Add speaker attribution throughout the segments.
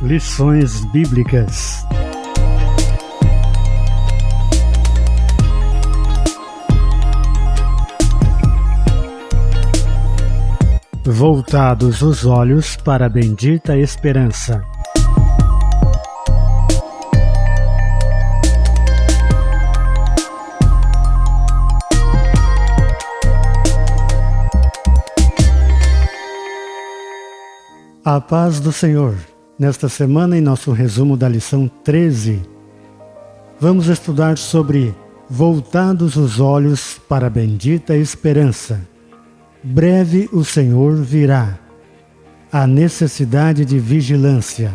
Speaker 1: Lições Bíblicas. Voltados os olhos para a bendita esperança. A paz do Senhor. Nesta semana, em nosso resumo da lição 13, vamos estudar sobre voltados os olhos para a bendita esperança. Breve o Senhor virá. A necessidade de vigilância.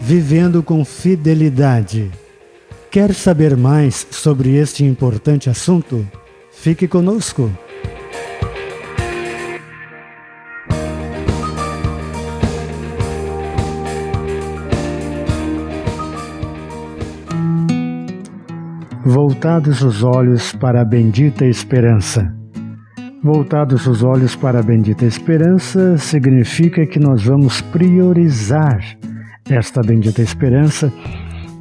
Speaker 1: Vivendo com fidelidade. Quer saber mais sobre este importante assunto? Fique conosco. Voltados os olhos para a bendita esperança. Voltados os olhos para a bendita esperança significa que nós vamos priorizar esta bendita esperança,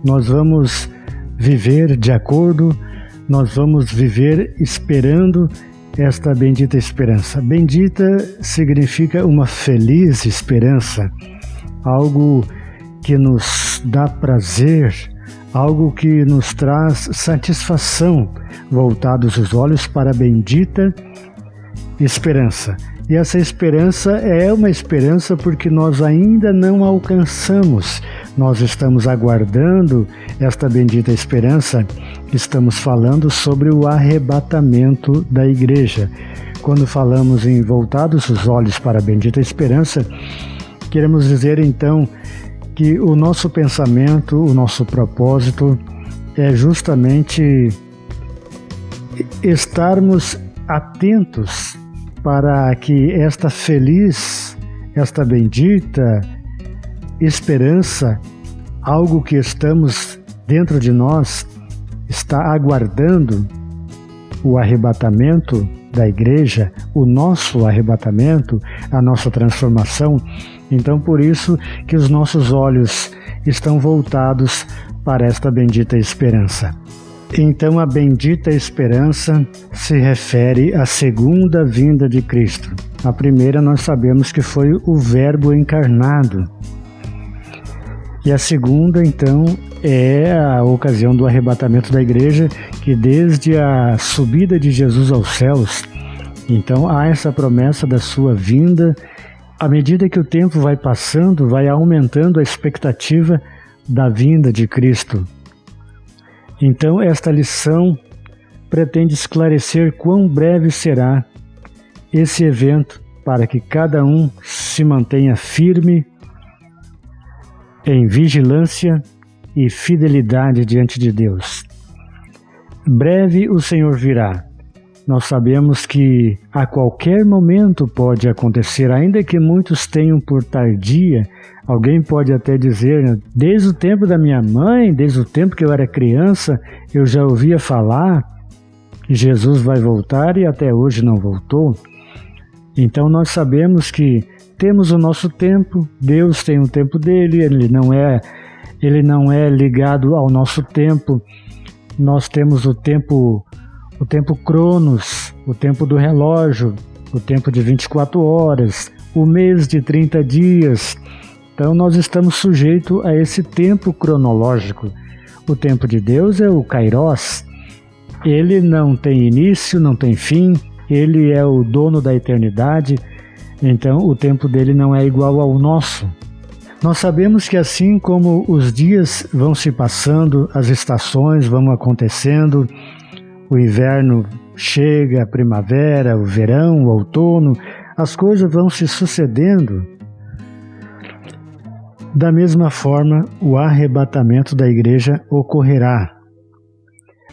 Speaker 1: nós vamos viver de acordo, nós vamos viver esperando esta bendita esperança. Bendita significa uma feliz esperança, algo que nos dá prazer, algo que nos traz satisfação, voltados os olhos para a bendita esperança. E essa esperança é uma esperança porque nós ainda não alcançamos. Nós estamos aguardando esta bendita esperança. Estamos falando sobre o arrebatamento da igreja. Quando falamos em voltados os olhos para a bendita esperança, queremos dizer então que o nosso pensamento, o nosso propósito é justamente estarmos atentos para que esta feliz, esta bendita esperança, algo que estamos dentro de nós, está aguardando o arrebatamento da igreja, o nosso arrebatamento, a nossa transformação. Então, por isso que os nossos olhos estão voltados para esta bendita esperança. Então, a bendita esperança se refere à segunda vinda de Cristo. A primeira nós sabemos que foi o Verbo encarnado. E a segunda, então, é a ocasião do arrebatamento da igreja, que desde a subida de Jesus aos céus, então há essa promessa da sua vinda. À medida que o tempo vai passando, vai aumentando a expectativa da vinda de Cristo. Então, esta lição pretende esclarecer quão breve será esse evento para que cada um se mantenha firme em vigilância e fidelidade diante de Deus. Breve o Senhor virá. Nós sabemos que a qualquer momento pode acontecer, ainda que muitos tenham por tardia. Alguém pode até dizer, desde o tempo da minha mãe, desde o tempo que eu era criança, eu já ouvia falar que Jesus vai voltar e até hoje não voltou. Então nós sabemos que temos o nosso tempo, Deus tem o tempo dele, ele não é ligado ao nosso tempo. Nós temos o tempo Cronos, o tempo do relógio, o tempo de 24 horas, o mês de 30 dias. Então nós estamos sujeitos a esse tempo cronológico. O tempo de Deus é o Kairos. Ele não tem início, não tem fim, ele é o dono da eternidade, então o tempo dele não é igual ao nosso. Nós sabemos que assim como os dias vão se passando, as estações vão acontecendo, o inverno chega, a primavera, o verão, o outono, as coisas vão se sucedendo. Da mesma forma, o arrebatamento da igreja ocorrerá.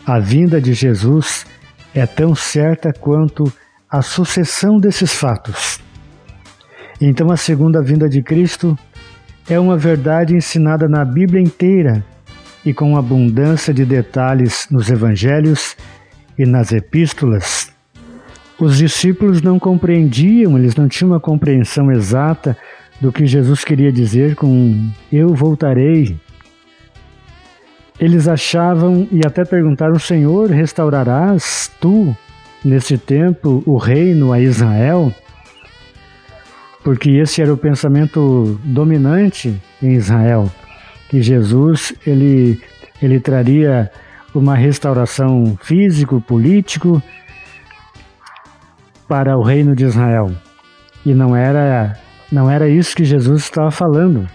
Speaker 1: A vinda de Jesus é tão certa quanto a sucessão desses fatos. Então, a segunda vinda de Cristo é uma verdade ensinada na Bíblia inteira e com abundância de detalhes nos evangelhos e nas epístolas. Os discípulos não compreendiam, eles não tinham uma compreensão exata do que Jesus queria dizer com eu voltarei. Eles achavam e até perguntaram: Senhor, restaurarás tu, nesse tempo, o reino a Israel? Porque esse era o pensamento dominante em Israel, que Jesus ele traria uma restauração físico, político para o reino de Israel. E não era isso que Jesus estava falando.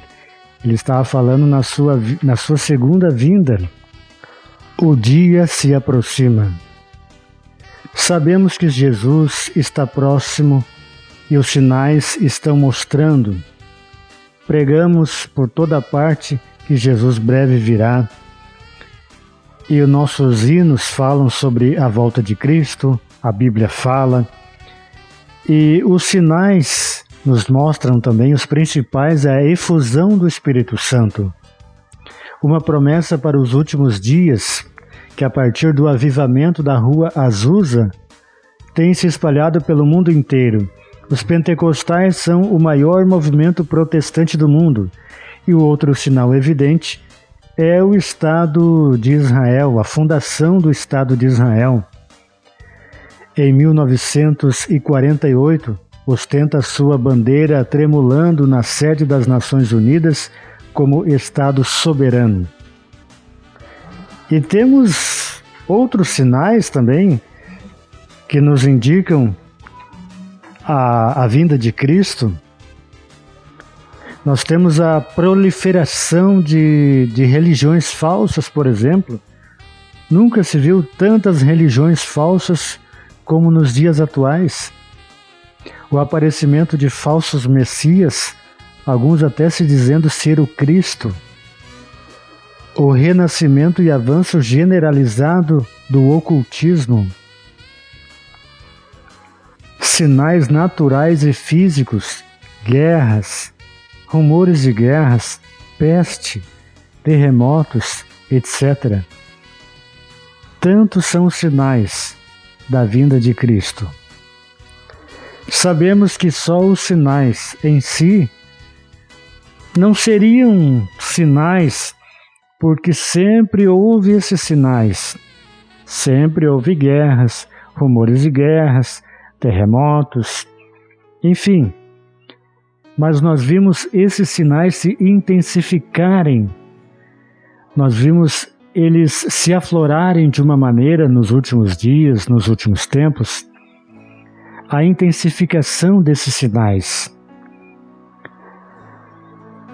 Speaker 1: Ele estava falando na sua segunda vinda. O dia se aproxima. Sabemos que Jesus está próximo e os sinais estão mostrando. Pregamos por toda parte que Jesus breve virá. E os nossos hinos falam sobre a volta de Cristo, a Bíblia fala. E os sinais nos mostram também os principais, a efusão do Espírito Santo. Uma promessa para os últimos dias, que a partir do avivamento da rua Azusa, tem se espalhado pelo mundo inteiro. Os pentecostais são o maior movimento protestante do mundo. E o outro sinal evidente é o Estado de Israel, a fundação do Estado de Israel. Em 1948, ostenta sua bandeira tremulando na sede das Nações Unidas como Estado soberano. E temos outros sinais também que nos indicam a vinda de Cristo. Nós temos a proliferação de religiões falsas, por exemplo. Nunca se viu tantas religiões falsas como nos dias atuais. O aparecimento de falsos messias, alguns até se dizendo ser o Cristo. O renascimento e avanço generalizado do ocultismo. Sinais naturais e físicos, guerras, rumores de guerras, peste, terremotos, etc. Tantos são os sinais da vinda de Cristo. Sabemos que só os sinais em si não seriam sinais, porque sempre houve esses sinais. Sempre houve guerras, rumores de guerras, terremotos, enfim. Mas nós vimos esses sinais se intensificarem. Nós vimos eles se aflorarem de uma maneira nos últimos dias, nos últimos tempos. A intensificação desses sinais.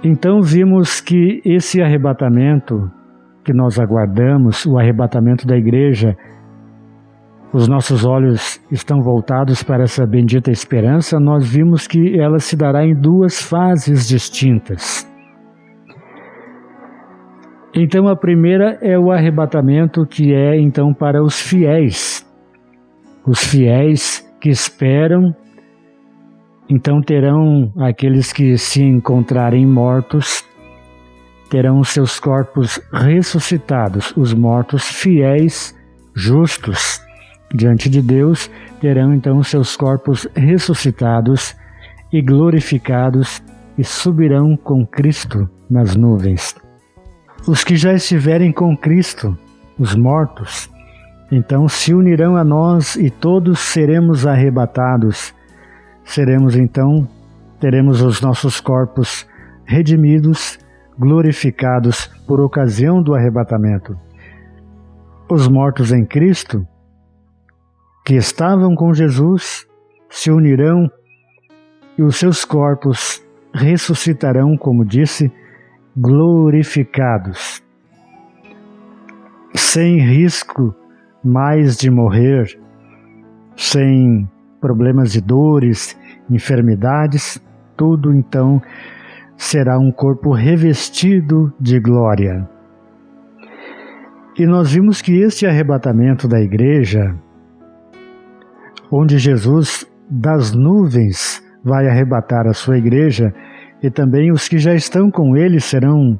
Speaker 1: Então vimos que esse arrebatamento que nós aguardamos, o arrebatamento da igreja, os nossos olhos estão voltados para essa bendita esperança. Nós vimos que ela se dará em duas fases distintas. Então a primeira é o arrebatamento, que é então para os fiéis. Os fiéis que esperam, então terão aqueles que se encontrarem mortos, terão seus corpos ressuscitados. Os mortos fiéis, justos diante de Deus, terão então seus corpos ressuscitados e glorificados e subirão com Cristo nas nuvens. Os que já estiverem com Cristo, os mortos, então se unirão a nós e todos seremos arrebatados. Teremos os nossos corpos redimidos, glorificados por ocasião do arrebatamento. Os mortos em Cristo, que estavam com Jesus, se unirão e os seus corpos ressuscitarão, como disse, glorificados, sem risco mais de morrer, sem problemas de dores, enfermidades, tudo então será um corpo revestido de glória. E nós vimos que este arrebatamento da igreja, onde Jesus das nuvens vai arrebatar a sua igreja, e também os que já estão com ele serão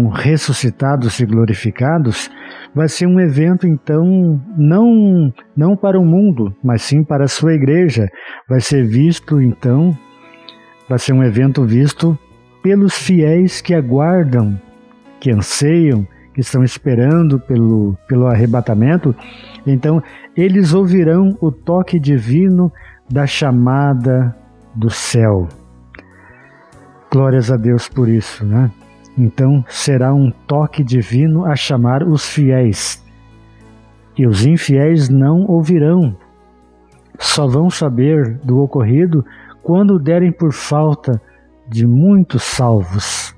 Speaker 1: ressuscitados e glorificados, vai ser um evento então não para o mundo, mas sim para a sua igreja. Vai ser visto então Vai ser um evento visto pelos fiéis que aguardam, que anseiam, que estão esperando pelo arrebatamento. Então, eles ouvirão o toque divino da chamada do céu. Glórias a Deus por isso, né? Então, será um toque divino a chamar os fiéis. E os infiéis não ouvirão. Só vão saber do ocorrido quando derem por falta de muitos salvos.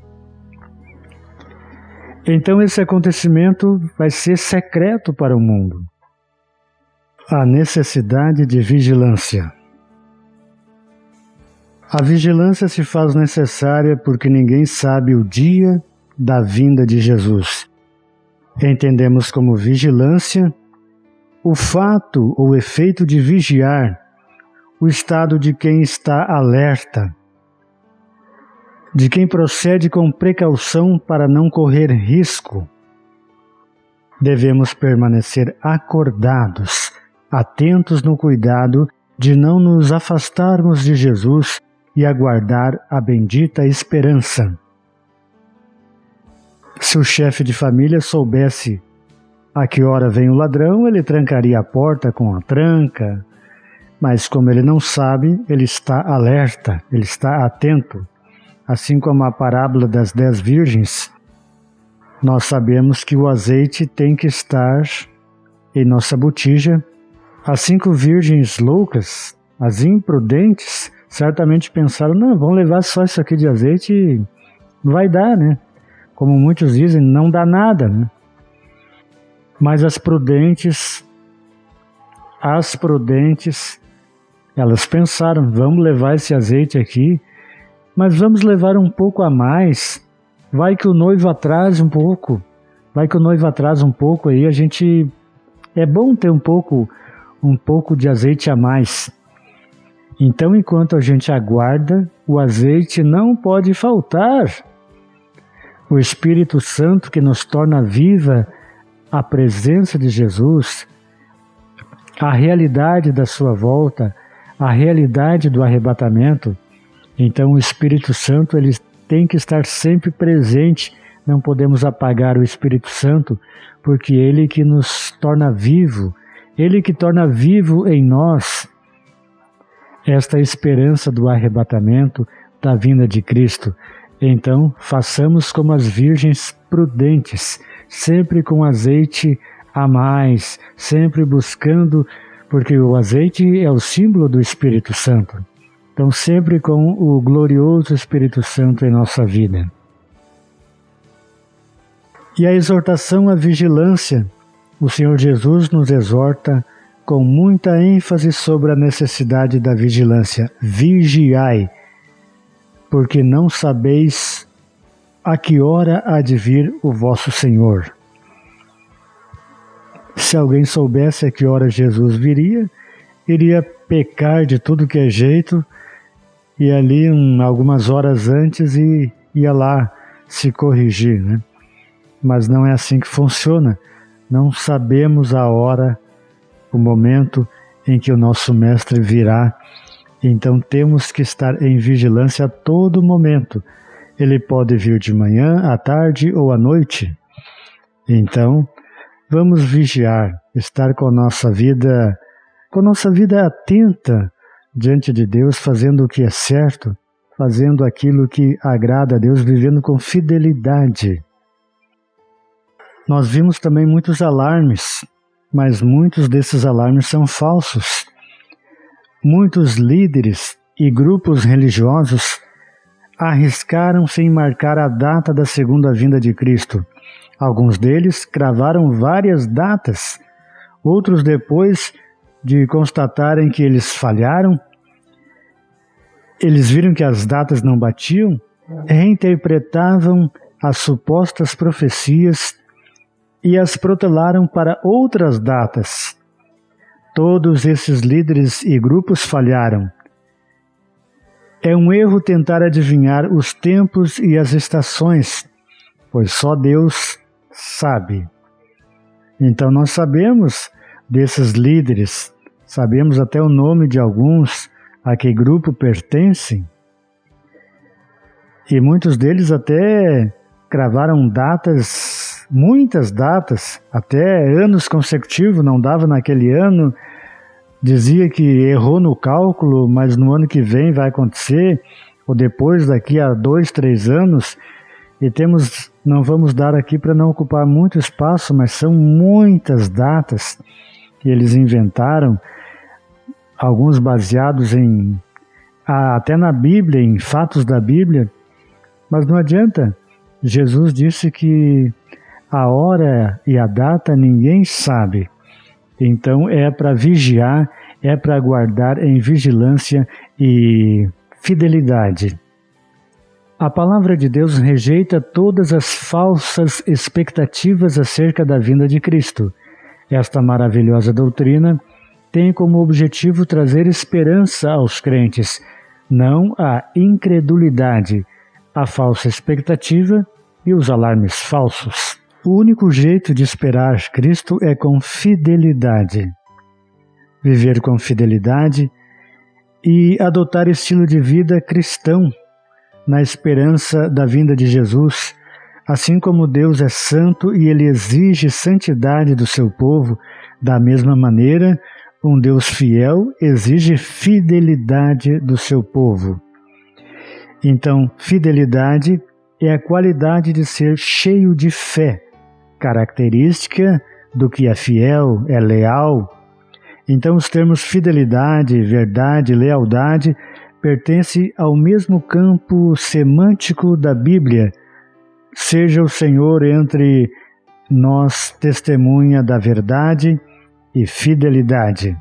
Speaker 1: Então esse acontecimento vai ser secreto para o mundo. A necessidade de vigilância. A vigilância se faz necessária porque ninguém sabe o dia da vinda de Jesus. Entendemos como vigilância o fato ou efeito de vigiar, o estado de quem está alerta, de quem procede com precaução para não correr risco. Devemos permanecer acordados, atentos no cuidado de não nos afastarmos de Jesus e aguardar a bendita esperança. Se o chefe de família soubesse a que hora vem o ladrão, ele trancaria a porta com a tranca, mas como ele não sabe, ele está alerta, ele está atento. Assim como a parábola das 10 virgens, nós sabemos que o azeite tem que estar em nossa botija. As 5 virgens loucas, as imprudentes, certamente pensaram, não, vamos levar só isso aqui de azeite e vai dar, né? Como muitos dizem, não dá nada, né? Mas as prudentes, elas pensaram, vamos levar esse azeite aqui, mas vamos levar um pouco a mais, vai que o noivo atrase um pouco, aí a gente, é bom ter um pouco de azeite a mais. Então, enquanto a gente aguarda, o azeite não pode faltar. O Espírito Santo que nos torna viva a presença de Jesus, a realidade da sua volta, a realidade do arrebatamento. Então o Espírito Santo ele tem que estar sempre presente, não podemos apagar o Espírito Santo, porque ele que nos torna vivo, ele que torna vivo em nós esta esperança do arrebatamento, da vinda de Cristo. Então façamos como as virgens prudentes, sempre com azeite a mais, sempre buscando, porque o azeite é o símbolo do Espírito Santo. Então, sempre com o glorioso Espírito Santo em nossa vida. E a exortação à vigilância, o Senhor Jesus nos exorta com muita ênfase sobre a necessidade da vigilância. Vigiai, porque não sabeis a que hora há de vir o vosso Senhor. Se alguém soubesse a que hora Jesus viria, iria pecar de tudo que é jeito, e ali algumas horas antes ia lá se corrigir, né? Mas não é assim que funciona. Não sabemos a hora, o momento em que o nosso Mestre virá. Então temos que estar em vigilância a todo momento. Ele pode vir de manhã, à tarde ou à noite. Então vamos vigiar, estar com a nossa vida atenta diante de Deus, fazendo o que é certo, fazendo aquilo que agrada a Deus, vivendo com fidelidade. Nós vimos também muitos alarmes, mas muitos desses alarmes são falsos. Muitos líderes e grupos religiosos arriscaram-se em marcar a data da segunda vinda de Cristo. Alguns deles cravaram várias datas, outros, depois de constatarem que eles falharam, eles viram que as datas não batiam, reinterpretavam as supostas profecias e as protelaram para outras datas. Todos esses líderes e grupos falharam. É um erro tentar adivinhar os tempos e as estações, pois só Deus sabe. Então nós sabemos desses líderes, sabemos até o nome de alguns, a que grupo pertencem, E muitos deles até cravaram datas, muitas datas, até anos consecutivos, não dava naquele ano, dizia que errou no cálculo, mas no ano que vem vai acontecer, ou depois, daqui a 2, 3 anos, e não vamos dar aqui para não ocupar muito espaço, mas são muitas datas que eles inventaram, alguns baseados até na Bíblia, em fatos da Bíblia, mas não adianta. Jesus disse que a hora e a data ninguém sabe. Então é para vigiar, é para guardar em vigilância e fidelidade. A palavra de Deus rejeita todas as falsas expectativas acerca da vinda de Cristo. Esta maravilhosa doutrina tem como objetivo trazer esperança aos crentes, não a incredulidade, a falsa expectativa e os alarmes falsos. O único jeito de esperar Cristo é com fidelidade. Viver com fidelidade e adotar estilo de vida cristão na esperança da vinda de Jesus, assim como Deus é santo e Ele exige santidade do seu povo, da mesma maneira, um Deus fiel exige fidelidade do seu povo. Então, fidelidade é a qualidade de ser cheio de fé, característica do que é fiel, é leal. Então, os termos fidelidade, verdade, lealdade pertencem ao mesmo campo semântico da Bíblia. Seja o Senhor entre nós testemunha da verdade e fidelidade.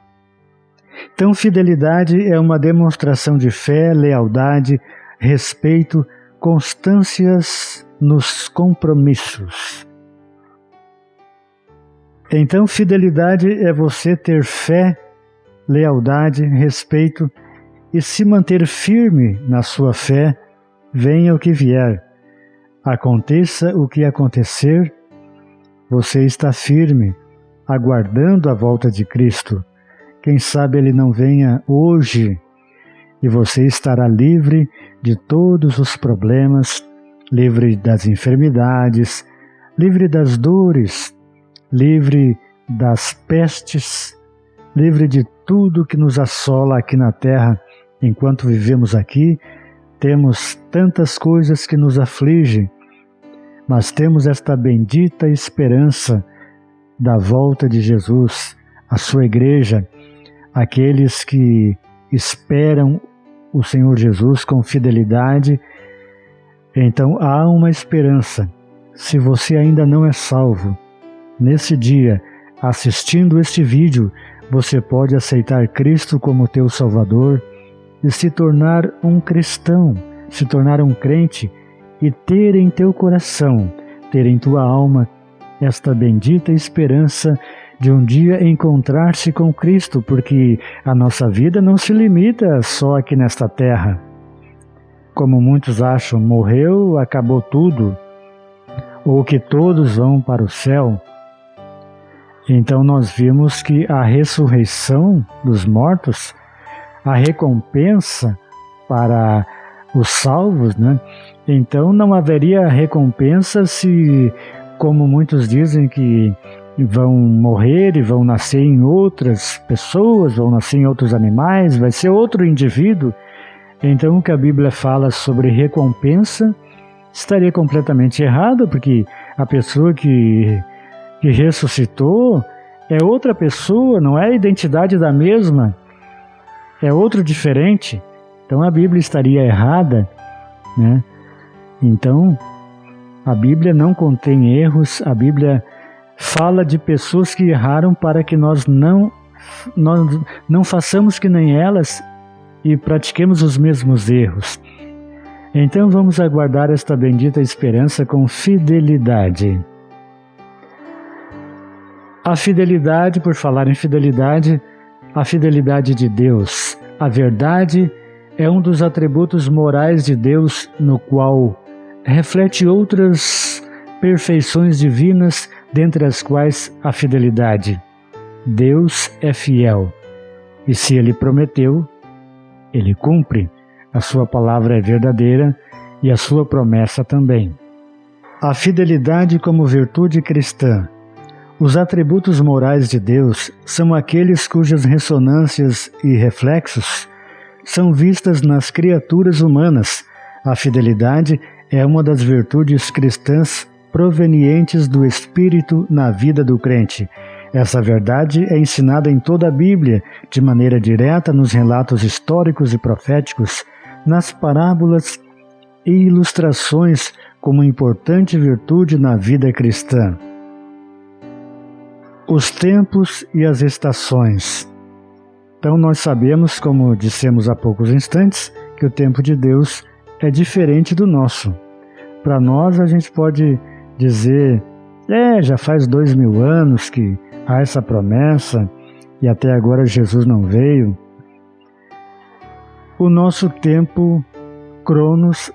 Speaker 1: Então, fidelidade é uma demonstração de fé, lealdade, respeito, constâncias nos compromissos. Então, fidelidade é você ter fé, lealdade, respeito e se manter firme na sua fé, venha o que vier. Aconteça o que acontecer, você está firme, aguardando a volta de Cristo. Quem sabe Ele não venha hoje e você estará livre de todos os problemas, livre das enfermidades, livre das dores, livre das pestes, livre de tudo que nos assola aqui na terra. Enquanto vivemos aqui, temos tantas coisas que nos afligem, mas temos esta bendita esperança da volta de Jesus, a sua igreja, aqueles que esperam o Senhor Jesus com fidelidade. Então há uma esperança. Se você ainda não é salvo, nesse dia, assistindo este vídeo, você pode aceitar Cristo como teu Salvador e se tornar um cristão, se tornar um crente e ter em teu coração, ter em tua alma esta bendita esperança de um dia encontrar-se com Cristo, porque a nossa vida não se limita só aqui nesta terra. Como muitos acham, morreu, acabou tudo, ou que todos vão para o céu. Então nós vimos que a ressurreição dos mortos, a recompensa para os salvos, né? Então não haveria recompensa se, como muitos dizem, que vão morrer e vão nascer em outras pessoas, vão nascer em outros animais, vai ser outro indivíduo. Então o que a Bíblia fala sobre recompensa estaria completamente errado, porque a pessoa que ressuscitou é outra pessoa, não é a identidade da mesma, é outro diferente. Então a Bíblia estaria errada, né? Então a Bíblia não contém erros, a Bíblia fala de pessoas que erraram para que nós não façamos que nem elas e pratiquemos os mesmos erros. Então vamos aguardar esta bendita esperança com fidelidade. A fidelidade, por falar em fidelidade, a fidelidade de Deus. A verdade é um dos atributos morais de Deus, no qual reflete outras perfeições divinas, dentre as quais a fidelidade. Deus é fiel, e se Ele prometeu, Ele cumpre. A sua palavra é verdadeira, e a sua promessa também. A fidelidade como virtude cristã. Os atributos morais de Deus são aqueles cujas ressonâncias e reflexos são vistas nas criaturas humanas. A fidelidade é uma das virtudes cristãs provenientes do Espírito na vida do crente. Essa verdade é ensinada em toda a Bíblia, de maneira direta nos relatos históricos e proféticos, nas parábolas e ilustrações como importante virtude na vida cristã. Os tempos e as estações. Então nós sabemos, como dissemos há poucos instantes, que o tempo de Deus é diferente do nosso. Para nós a gente pode dizer, já faz 2000 anos que há essa promessa e até agora Jesus não veio. O nosso tempo, Cronos,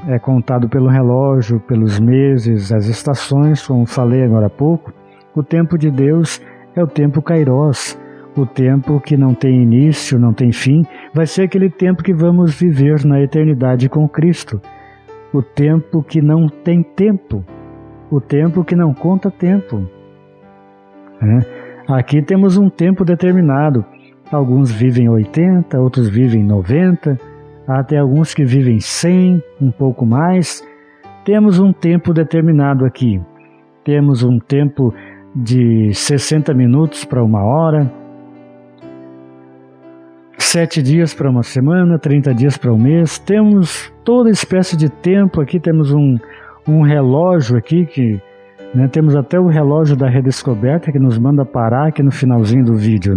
Speaker 1: é contado pelo relógio, pelos meses, as estações, como falei agora há pouco. O tempo de Deus é o tempo Kairos, o tempo que não tem início, não tem fim, vai ser aquele tempo que vamos viver na eternidade com Cristo. O tempo que não tem tempo, o tempo que não conta tempo. Aqui temos um tempo determinado. Alguns vivem 80, outros vivem 90, até alguns que vivem 100, um pouco mais. Temos um tempo determinado aqui. Temos um tempo de 60 minutos para 1 hora, 7 dias para 1 semana, 30 dias para 1 mês. Temos toda espécie de tempo aqui. Temos um relógio aqui que... temos até o relógio da Redescoberta que nos manda parar aqui no finalzinho do vídeo,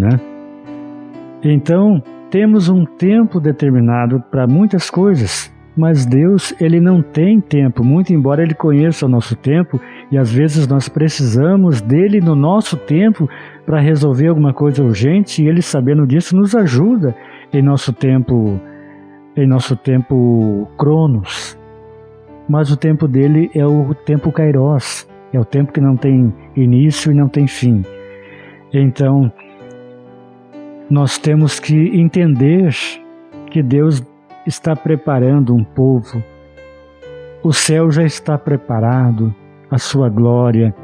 Speaker 1: Então, temos um tempo determinado para muitas coisas, mas Deus, Ele não tem tempo, muito embora Ele conheça o nosso tempo, e às vezes nós precisamos dEle no nosso tempo para resolver alguma coisa urgente, e Ele, sabendo disso, nos ajuda em nosso tempo Cronos. Mas o tempo dEle é o tempo Kairos, é o tempo que não tem início e não tem fim. Então, nós temos que entender que Deus está preparando um povo. O céu já está preparado, a sua glória,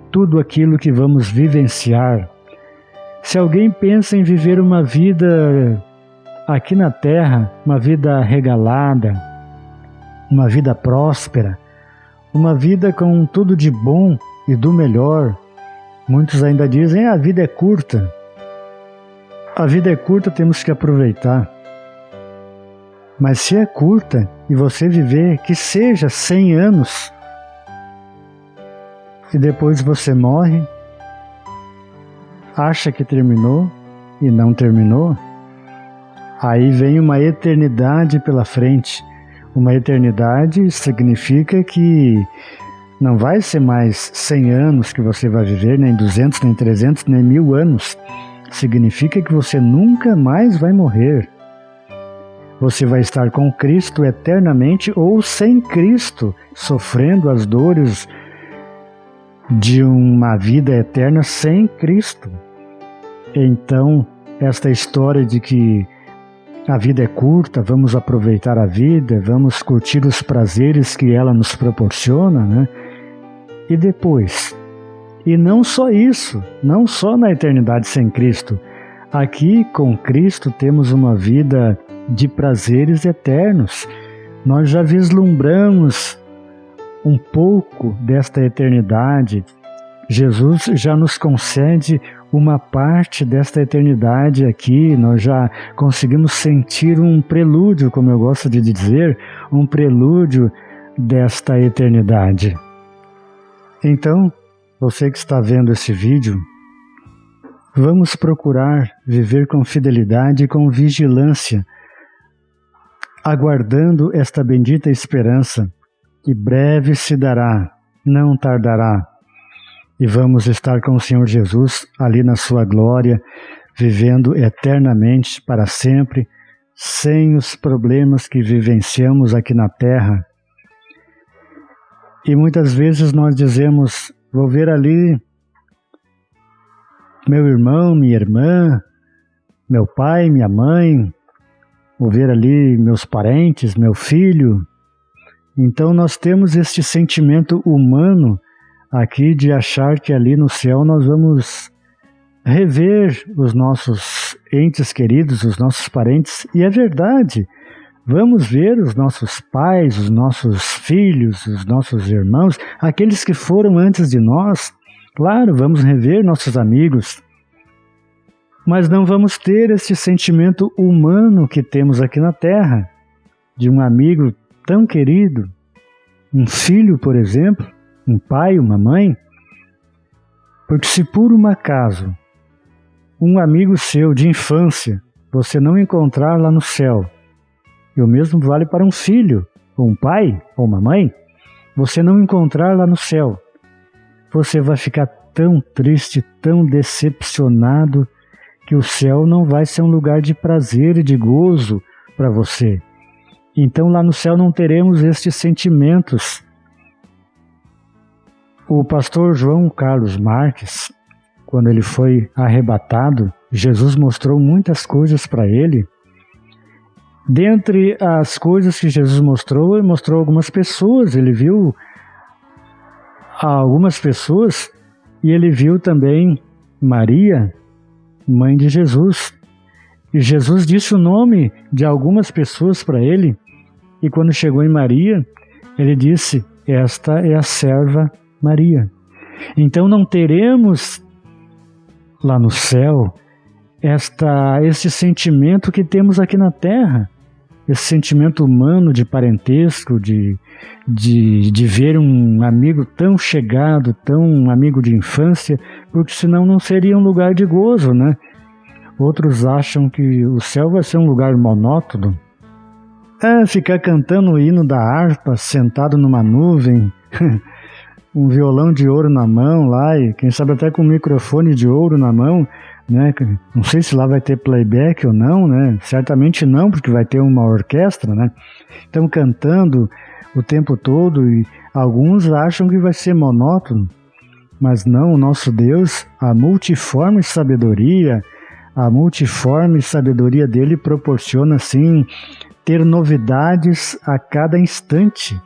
Speaker 1: tudo aquilo que vamos vivenciar. Se alguém pensa em viver uma vida aqui na terra, uma vida regalada, uma vida próspera, uma vida com tudo de bom e do melhor. Muitos ainda dizem, a vida é curta. A vida é curta, temos que aproveitar. Mas se é curta e você viver, que seja 100 anos, e depois você morre, acha que terminou e não terminou, aí vem uma eternidade pela frente. Uma eternidade significa que não vai ser mais 100 anos que você vai viver, nem 200, nem 300, nem 1000 anos. Significa que você nunca mais vai morrer. Você vai estar com Cristo eternamente ou sem Cristo, sofrendo as dores de uma vida eterna sem Cristo. Então, esta história de que a vida é curta, vamos aproveitar a vida, vamos curtir os prazeres que ela nos proporciona, E depois? E não só isso, não só na eternidade sem Cristo. Aqui, com Cristo, temos uma vida de prazeres eternos. Nós já vislumbramos um pouco desta eternidade. Jesus já nos concede uma parte desta eternidade aqui. Nós já conseguimos sentir um prelúdio, como eu gosto de dizer, um prelúdio desta eternidade. Então, você que está vendo esse vídeo, vamos procurar viver com fidelidade e com vigilância, aguardando esta bendita esperança, que breve se dará, não tardará. E vamos estar com o Senhor Jesus ali na sua glória, vivendo eternamente, para sempre, sem os problemas que vivenciamos aqui na terra. E muitas vezes nós dizemos, vou ver ali meu irmão, minha irmã, meu pai, minha mãe, vou ver ali meus parentes, meu filho. Então nós temos este sentimento humano aqui de achar que ali no céu nós vamos rever os nossos entes queridos, os nossos parentes, e é verdade, vamos ver os nossos pais, os nossos filhos, os nossos irmãos, aqueles que foram antes de nós. Claro, vamos rever nossos amigos, mas não vamos ter esse sentimento humano que temos aqui na Terra, de um amigo tão querido, um filho, por exemplo, um pai, uma mãe. Porque se por um acaso um amigo seu de infância você não encontrar lá no céu, e o mesmo vale para um filho, ou um pai, ou uma mãe, você não encontrar lá no céu, você vai ficar tão triste, tão decepcionado, que o céu não vai ser um lugar de prazer e de gozo para você. Então lá no céu não teremos estes sentimentos. O pastor João Carlos Marques, quando ele foi arrebatado, Jesus mostrou muitas coisas para ele. Dentre as coisas que Jesus mostrou, ele mostrou algumas pessoas, ele viu algumas pessoas e ele viu também Maria, mãe de Jesus. E Jesus disse o nome de algumas pessoas para ele, e quando chegou em Maria, ele disse: esta é a serva Maria. Então não teremos lá no céu este sentimento que temos aqui na terra, esse sentimento humano de parentesco, de ver um amigo tão chegado, tão amigo de infância, porque senão não seria um lugar de gozo, né? Outros acham que o céu vai ser um lugar monótono. Ficar cantando o hino da harpa, sentado numa nuvem, um violão de ouro na mão lá, e quem sabe até com um microfone de ouro na mão, né? Não sei se lá vai ter playback ou não, né? Certamente não, porque vai ter uma orquestra, né? Então cantando o tempo todo, e alguns acham que vai ser monótono, mas não, o nosso Deus, a multiforme sabedoria dele proporciona, sim, ter novidades a cada instante.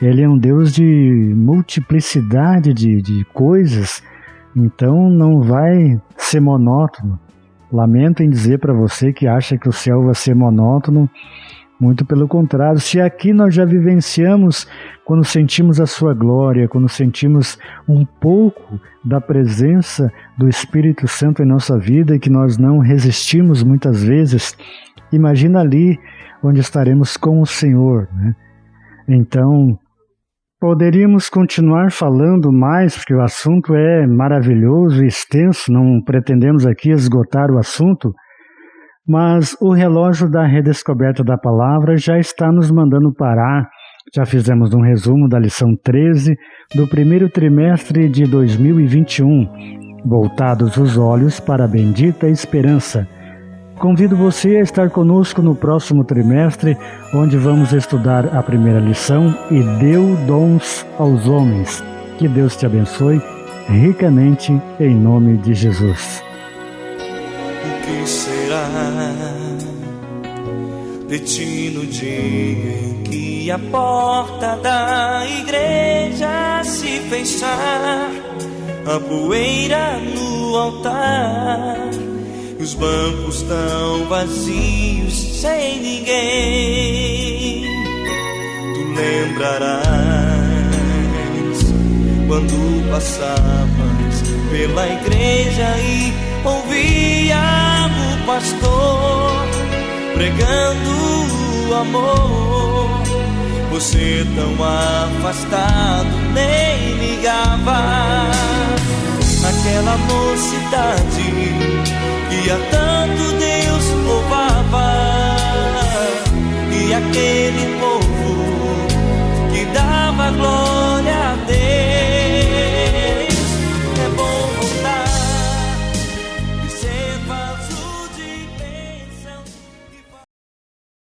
Speaker 1: Ele é um Deus de multiplicidade de coisas, então não vai ser monótono. Lamento em dizer para você que acha que o céu vai ser monótono, muito pelo contrário. Se aqui nós já vivenciamos, quando sentimos a sua glória, quando sentimos um pouco da presença do Espírito Santo em nossa vida, e que nós não resistimos muitas vezes, imagina ali onde estaremos com o Senhor, né? Então, poderíamos continuar falando mais, porque o assunto é maravilhoso e extenso, não pretendemos aqui esgotar o assunto, mas o relógio da Redescoberta da Palavra já está nos mandando parar. Já fizemos um resumo da lição 13 do primeiro trimestre de 2021, voltados os olhos para a bendita esperança. Convido você a estar conosco no próximo trimestre, onde vamos estudar a primeira lição, E deu dons aos homens. Que Deus te abençoe ricamente, em nome de Jesus.
Speaker 2: O que será de ti no dia em que a porta da igreja se fechar, a poeira no altar, os bancos tão vazios, sem ninguém? Tu lembrarás quando passavas pela igreja e ouvia o pastor pregando o amor. Você tão afastado, nem ligava. Aquela mocidade que a tanto Deus louvava, e aquele povo